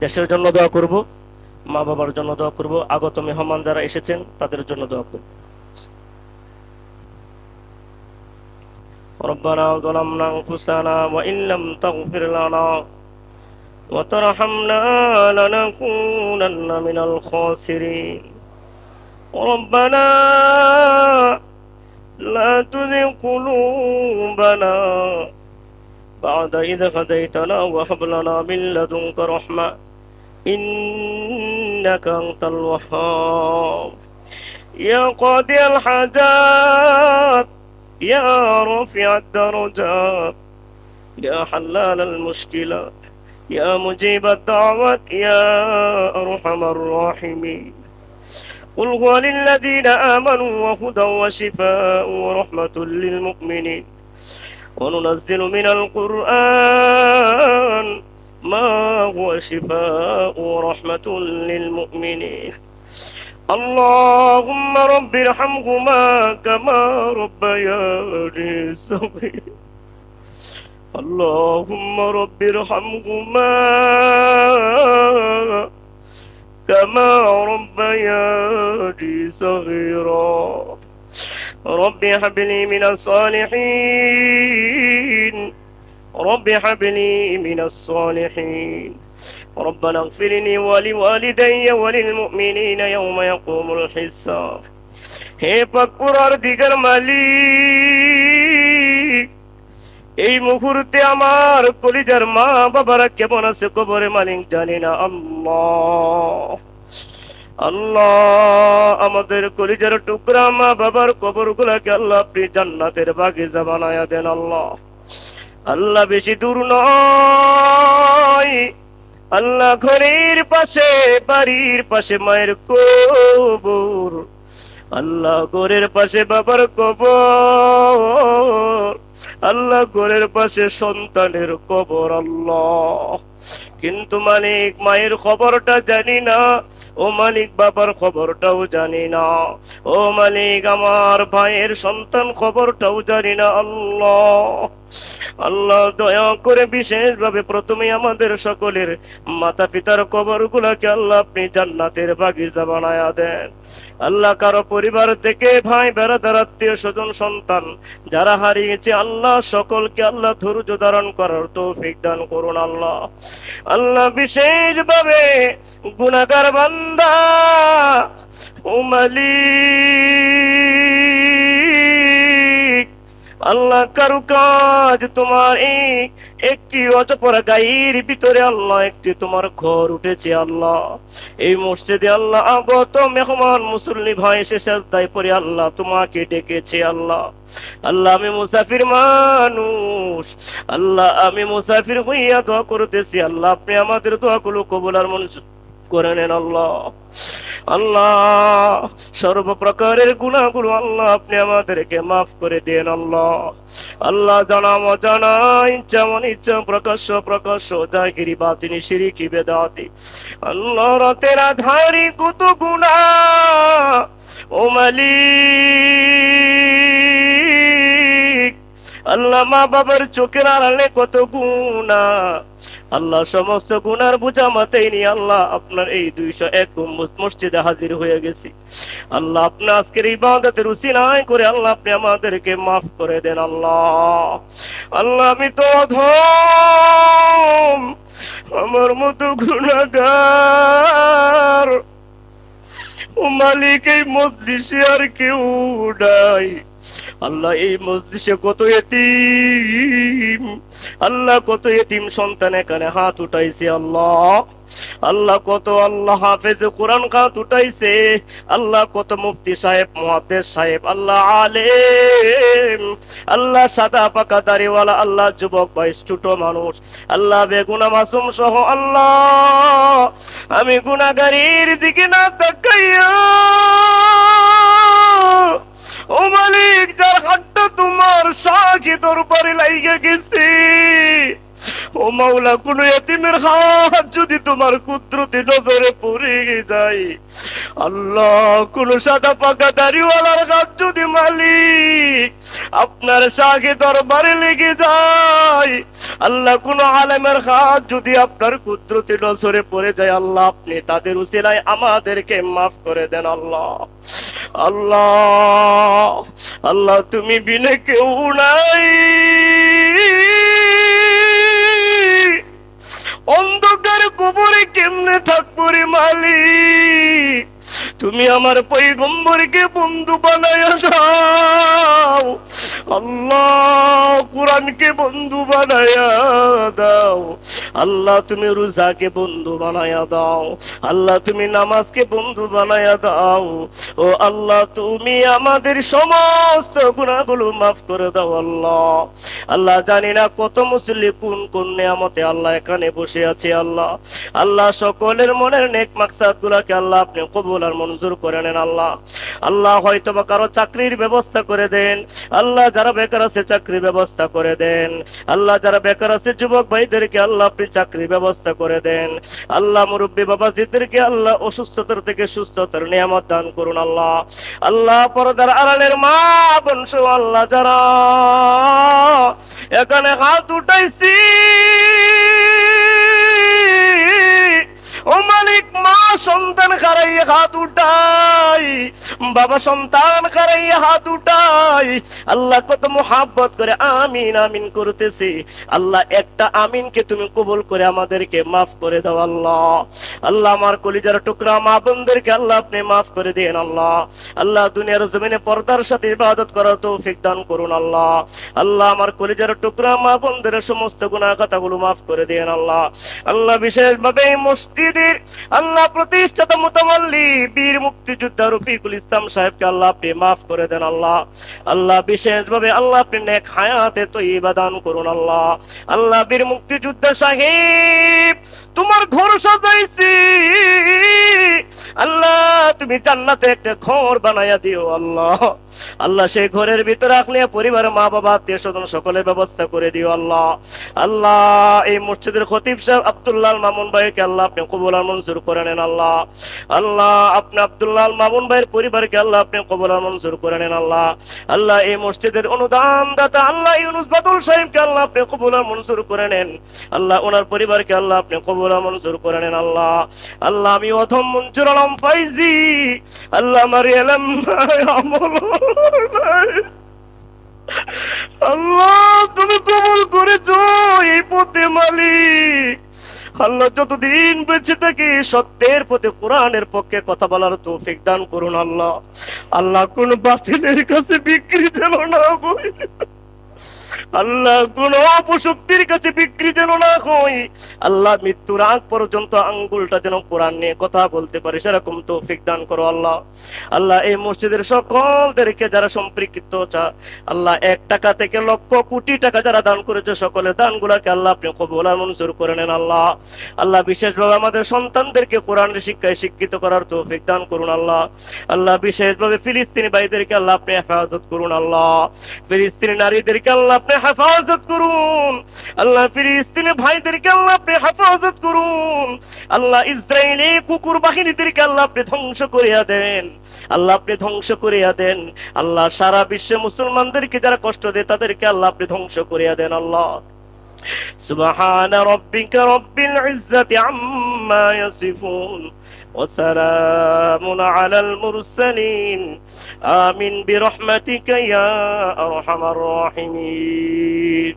দেশের জন্য দোয়া করব, মা বাবার জন্য দোয়া করব, আগত মেহমান যারা এসেছেন তাদের জন্য দোয়া করব। ربنا ظلمنا أنفسنا وإن لم تغفر لنا وترحمنا لنكونن من الخاسرين. ربنا لا تزغ قلوبنا بعد إذ هديتنا وهب لنا من لدنك رحمة إنك أنت الوهاب. يا قاضي الحاجات، يا رافع الدرجات، يا حلال المشكلات، يا مجيب الدعوات، يا أرحم الراحمين. قل هو للذين آمنوا وهدى وشفاء ورحمة للمؤمنين. وننزل من القرآن ما هو شفاء ورحمة للمؤمنين. اللهم رب ارحمهما كما ربياني صغيرا. اللهم رب ارحمهما كما ربياني صغيرا. رب هب لي من الصالحين، رب هب لي من الصالحين. ربنا اغفر لي ولوالدي وللمؤمنين يوم يقوم الحساب. হে পাক পরওয়ারদিগার মালিক, এই মুহূর্তে আমার কলিজার মা বাবারা কেমন আছে কবরে মালিক জানি না। আল্লাহ আল্লাহ, আমাদের কলিজার টুকরা মা বাবার কবর গুলাকে আল্লাহ আপনি জান্নাতের বাগিচা বানায়া দেন। আল্লাহ আল্লাহ বেশি দূর নয়, আল্লাহ ঘরের পাশে বাড়ির পাশে মায়ের কবর, আল্লাহ ঘরের পাশে বাবার কবর, আল্লাহ ঘরের পাশে সন্তানের কবর। আল্লাহ কিন্তু মালিক মায়ের খবরটা জানি না, ও মালিক বাবার খবরটাও জানি না, ও মালিক আমার ভাইয়ের সন্তান খবরটাও জানি না। আল্লাহ আল্লাহ দয়া করে বিশেষভাবে প্রথমে আমাদের সকলের মাতা পিতার কবর গুলাকে আল্লাহ আপনি জান্নাতের বাগিচা বানায়া দেন। আল্লাহ কারো পরিবার থেকে ভাই বেড়াদার আত্মীয় স্বজন সন্তান যারা হারিয়েছে আল্লাহ সকলকে আল্লাহ ধৈর্য ধারণ করার তৌফিক দান করুন। আল্লাহ আল্লাহ বিশেষভাবে গুনাহগার বান্দা ও মালিক, আল্লাহ কারু কাজ তোমার এই একটি অজপরা গায়ের ভিতরে আল্লাহ একটি তোমার ঘর উঠেছে। আল্লাহ এই মসজিদে আল্লাহ আগত মেহমান মুসল্লি ভাই এসে সাজদায় পড়ে আল্লাহ তোমাকে ডেকেছে। আল্লাহ আল্লাহ আমি মুসাফির মানুষ, আল্লাহ আমি মুসাফির হইয়া দোয়া করতেছি। আল্লাহ আপনি আমাদের দোয়াগুলো কবুল আর মঞ্জুর করে নেন। আল্লাহ আল্লাহ সর্বপ্রকারের গুনাহগুলো আল্লাহ আপনি আমাদেরকে মাফ করে দেন। আল্লাহ আল্লাহ জানা অজানা ইচ্ছা অনিচ্ছা প্রকাশ্য প্রকাশ্য জাহিরি বাতিনি শিরকি বেদাতি আল্লাহ রাতের আধারি কত গুনাহ ও মালিক, আল্লাহ মা বাবার চোখের আড়ালে কত গুনাহ, আল্লাহ সমস্ত গুনার বোঝা মাথায় নিয়ে আল্লাহ আপনার এই 201 মসজিদে হাজির হয়ে গেছি। আল্লাহ আপনি আজকের ইবাদতের উসিলায় করে আল্লাহ আপনি আমাদেরকে মাফ করে দেন। আল্লাহ আল্লাহ আমি তো অধম, আমার মতো গুনাহগার ও মালিক এই মজলিসে আর কেউ নাই। আল্লাহ এই মজলিসে কত এতিম, আল্লাহ কত এতিম সন্তান এখানে হাত উঠাইছে। আল্লাহ আল্লাহ কত আল্লাহ হাফেজ কোরআন হাত উঠাইছে। আল্লাহ কত মুফতি সাহেব মুহাদ্দিস সাহেব আল্লাহ আলেম, আল্লাহ সাদা পাকা দাড়িওয়ালা আল্লাহ যুবক ভাই ছোট মানুষ আল্লাহ বেগুনা মাসুম সহ আল্লাহ আমি গুনাহগারের দিকে না তাকাইয়া ও মালিক যার হাতটা তোমার সাকি দরবারে লাইগা গেছে ও মাওলা, কোন এতিমের হাত যদি তোমার কুদরতি নজরে পড়ে যায়, আল্লাহ কোন সাদা পাকা দাড়িওয়ালার হাত যদি মালিক আপনার শাহে দরবারে লেগে যায়, আল্লাহ কোন আলেমের হাত যদি আপনার কুদরতি নজরে পড়ে যায়, আল্লাহ আপনি তাদের উসিলায় আমাদেরকে মাফ করে দেন। আল্লাহ আল্লাহ আল্লাহ, তুমি বিনে কেউ নাই, অন্ধকার কবরে কেমনে থাকবো রে মালিক, তুমি আমার পয়গম্বরকে বন্ধু বানায়া দাও। আল্লাহ কোরআনকে বন্ধু বানায়া দাও। আল্লাহ তুমি রোজাকে বন্ধু বানায়া দাও। আল্লাহ তুমি নামাজকে বন্ধু বানায়া দাও। ও আল্লাহ, তুমি আমাদের সমস্ত গুনাহগুলো মাফ করে দাও। আল্লাহ আল্লাহ, জানি না কত মুসল্লি কোন কোন নিয়ামতে আল্লাহ এখানে বসে আছে। আল্লাহ আল্লাহ, সকলের মনের নেক মাকসাদ গুলাকে আল্লাহ আপনি কবুল আর মঞ্জুর করে নেন। আল্লাহ আল্লাহ, হয়তো বা কারো চাকরির ব্যবস্থা করে দেন। আল্লাহ, যারা বেকার আছে চাকরির ব্যবস্থা করে দেন। আল্লাহ, যারা বেকার আছে যুবক ভাইদেরকে আল্লাহ আপনি চাকরির ব্যবস্থা করে দেন। আল্লাহ, মুরব্বী বাবাজিদেরকে আল্লাহ অসুস্থতার থেকে সুস্থতার নিয়ামত দান করুন। আল্লাহ আল্লাহ, পর্দার আড়ালের মা বংশ আল্লাহ যারা এখানে হাত উঠাইছি, ও মালিক, মা সন্তান হারাইয়া হাত উঠাই, বাবা সন্তান হারাইয়া হাত উঠাই। আল্লাহ কত মোহাব্বত করে আমিন আমিন করতেছি। আল্লাহ, একটা আমিনকে তুমি কবুল করে আমাদেরকে মাফ করে দাও। আল্লাহ আল্লাহ, আমার কলিজার টুকরা মা বোনদেরকে আল্লাহ আপনি মাফ করে দেন। আল্লাহ আল্লাহ, দুনিয়ার জমিনে পর্দার সাথে ইবাদত করার তৌফিক দান করুন। আল্লাহ আল্লাহ, আমার কলিজার টুকরা মা বোনদের সমস্ত গুনাহ খাতাগুলো মাফ করে দেন। আল্লাহ আল্লাহ, বিশেষভাবে এই মসজিদের আল্লাহ প্রতিষ্ঠাতা মুতাওয়াল্লি বীর মুক্তিযোদ্ধা রফিকুল ইসলাম সাহেবকে আল্লাহ আপনি মাফ করে দেন। আল্লাহ আল্লাহ, বিশেষভাবে আল্লাহ আপনি নেক হায়াতে তয়্যিবা দান করুন। আল্লাহ আল্লাহ, বীর মুক্তিযোদ্ধা সাহেব তোমার ঘর সাজাইছি, আল্লাহ তুমি জান্নাতে একটা ঘর বানায়া দিও। আল্লাহ আল্লাহ, সেই ঘরের ভিতরে রাখলে পরিবার মা বাবা আত্মীয় স্বজন সকলের ব্যবস্থা করে দিও। আল্লাহ আল্লাহ, এই মসজিদের খতিব সাহেব আব্দুল্লাহ মামুন ভাইকে আল্লাহ আপনি কবুল আর মঞ্জুর করে নেন। আল্লাহ আল্লাহ, আপনি আব্দুল্লাহ মামুন ভাইয়ের পরিবারকে আল্লাহ আপনি কবুল আর মঞ্জুর করে নেন। আল্লাহ আল্লাহ, এই মসজিদের অনুদান দাতা আল্লাহ ইউনুস বাদল সাহেবকে আল্লাহ আপনি কবুল আর মঞ্জুর করে নেন। আল্লাহ, ওনার পরিবারকে আল্লাহ আপনি কবুল আর মঞ্জুর করে নেন। আল্লাহ আল্লাহ, আমি অথম মঞ্জুর আলম ফাইজি, আল্লাহ আমার এলম আমল আল্লাহ তুমি কবুল করেছো এই পথে মালিক। আল্লাহ, যতদিন বেঁচে থাকি সত্যের পথে কোরআনের পক্ষে কথা বলার তৌফিক দান করুন। আল্লাহ আল্লাহ, কোন বাতিলের কাছে বিক্রি যেন না হয়। আল্লাহ, কোন অপশক্তির কাছে বিক্রি যেন না হই। আল্লাহ, মৃত্যুর আগ পর্যন্ত আঙ্গুলটা যেন কোরআন নিয়ে কথা বলতে পারে সেরকম তৌফিক দান করো। আল্লাহ আল্লাহ, এই মসজিদের সকলদেরকে যারা সম্পৃক্ত আল্লাহ 1 টাকা থেকে লক্ষ কোটি টাকা যারা দান করেছে সকলের দানগুলাকে আল্লাহ আপনি কবুল আর মঞ্জুর করে নেন। আল্লাহ আল্লাহ, বিশেষভাবে আমাদের সন্তানদেরকে কোরআনের শিক্ষায় শিক্ষিত করার তৌফিক দান করুন। আল্লাহ আল্লাহ, বিশেষভাবে ফিলিস্তিনি ভাইদেরকে আল্লাহ আপনি হেফাজত করুন। আল্লাহ ফিলিস্তিনি নারীদেরকে আল্লাহ আপনি হেফাজত করুন। আল্লাহ, ফিলিস্তিনি ভাইদেরকে আল্লাহ আপনি হেফাজত করুন। আল্লাহ, ইসরায়েলি কুকুর বাহিনীদেরকে আল্লাহ আপনি ধ্বংস করিয়া দেন। আল্লাহ আপনি ধ্বংস করিয়া দেন। আল্লাহ, সারা বিশ্বে মুসলমানদেরকে যারা কষ্ট দেয় তাদেরকে আল্লাহ আপনি ধ্বংস করিয়া দেন। আল্লাহ সুবহান রাব্বিকা রাব্বিল ইজ্জাতি আম্মা ইয়াসিফুন ওয়া সালামুন আলাল মুরসালিন আমিন বিরহমাতিকা ইয়া আরহামার রাহিমিন।